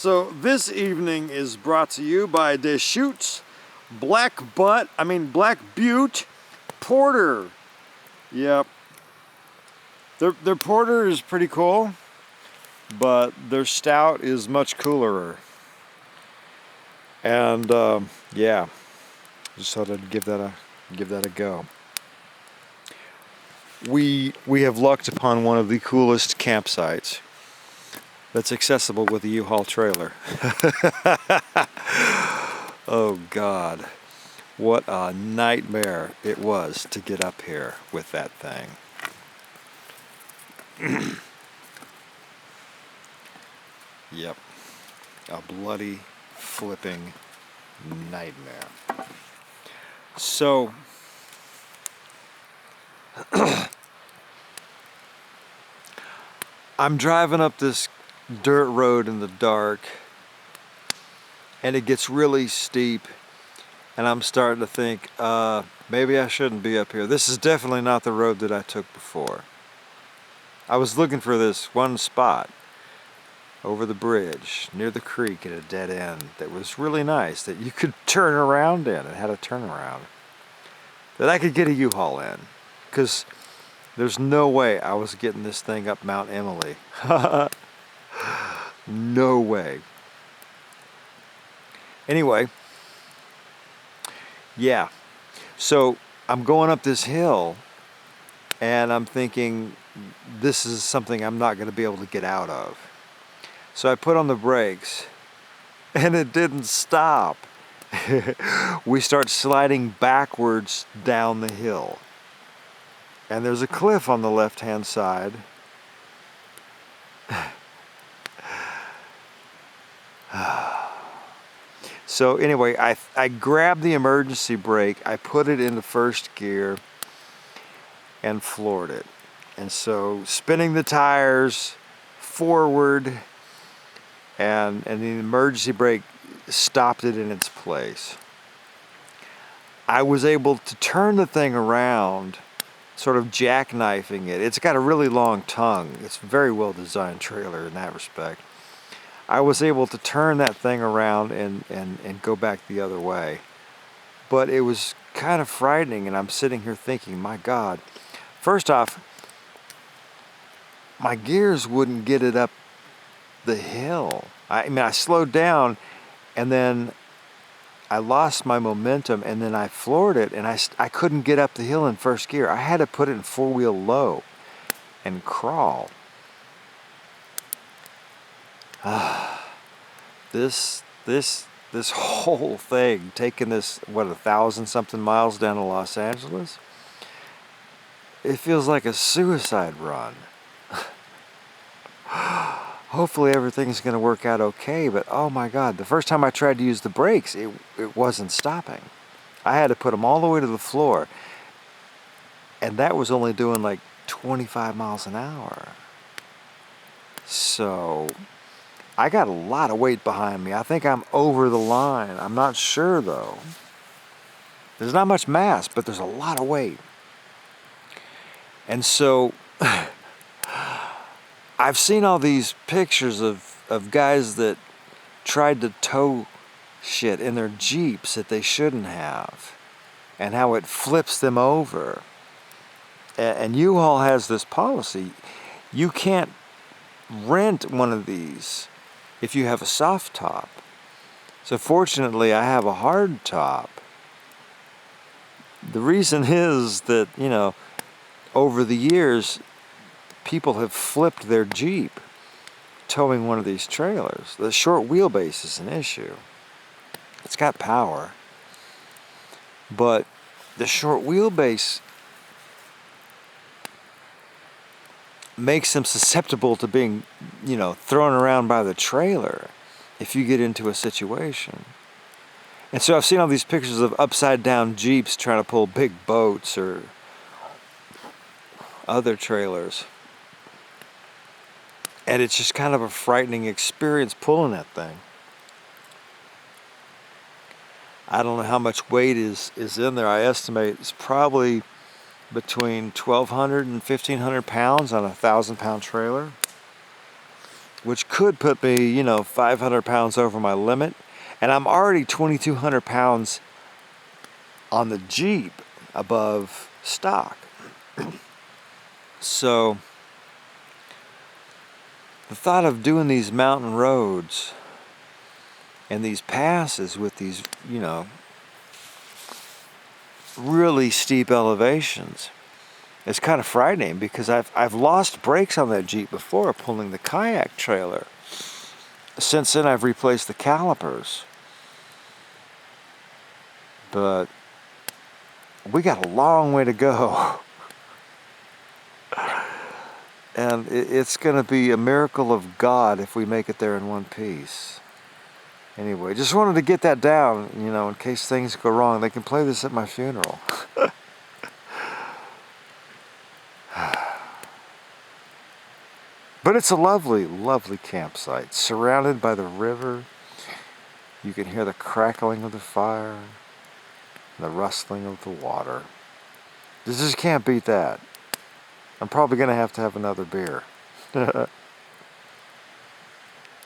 So this evening is brought to you by Deschutes Black Butte Porter. Yep. Their porter is pretty cool, but their stout is much cooler. And yeah, just thought I'd give that a go. We have lucked upon one of the coolest campsites that's accessible with a U-Haul trailer. Oh God, what a nightmare it was to get up here with that thing. Yep, a bloody flipping nightmare. So I'm driving up this dirt road in the dark, and it gets really steep, and I'm starting to think, maybe I shouldn't be up here. This is definitely not the road that I took before. I was looking for this one spot over the bridge near the creek at a dead end that was really nice, that you could turn around in. It had a turnaround that I could get a U-Haul in, because there's no way I was getting this thing up Mount Emily. No way. Anyway, yeah, so I'm going up this hill and I'm thinking this is something I'm not going to be able to get out of. So I put on the brakes and it didn't stop. We start sliding backwards down the hill. And there's a cliff on the left-hand side. So anyway, I grabbed the emergency brake, I put it into first gear and floored it. And so spinning the tires forward, and the emergency brake stopped it in its place. I was able to turn the thing around, sort of jackknifing it. It's got a really long tongue. It's a very well designed trailer in that respect. I was able to turn that thing around and go back the other way. But it was kind of frightening, and I'm sitting here thinking, my God. First off, my gears wouldn't get it up the hill. I mean, I slowed down, and then I lost my momentum, and then I floored it, and I couldn't get up the hill in first gear. I had to put it in four-wheel low and crawl. This whole thing, taking this, 1,000-something miles down to Los Angeles, it feels like a suicide run. Hopefully everything's going to work out okay, but oh my God, the first time I tried to use the brakes, it wasn't stopping. I had to put them all the way to the floor, and that was only doing like 25 miles an hour. So I got a lot of weight behind me. I think I'm over the line. I'm not sure though. There's not much mass, but there's a lot of weight. And so I've seen all these pictures of guys that tried to tow shit in their Jeeps that they shouldn't have, and how it flips them over. And U-Haul has this policy. You can't rent one of these if you have a soft top. So fortunately, I have a hard top. The reason is that, you know, over the years, people have flipped their Jeep towing one of these trailers. The short wheelbase is an issue. It's got power, but the short wheelbase makes them susceptible to being, you know, thrown around by the trailer if you get into a situation. And so I've seen all these pictures of upside down Jeeps trying to pull big boats or other trailers. And it's just kind of a frightening experience pulling that thing. I don't know how much weight is in there. I estimate it's probably between 1,200 and 1,500 pounds on a 1,000-pound trailer. which could put me, 500 pounds over my limit. And I'm already 2,200 pounds on the Jeep above stock. So the thought of doing these mountain roads and these passes with these, really steep elevations is kind of frightening, because I've lost brakes on that Jeep before pulling the kayak trailer. Since then I've replaced the calipers. But we got a long way to go. And it's going to be a miracle of God if we make it there in one piece. Anyway, just wanted to get that down, in case things go wrong. They can play this at my funeral. But it's a lovely, lovely campsite, surrounded by the river. You can hear the crackling of the fire, and the rustling of the water. You just can't beat that. I'm probably going to have another beer.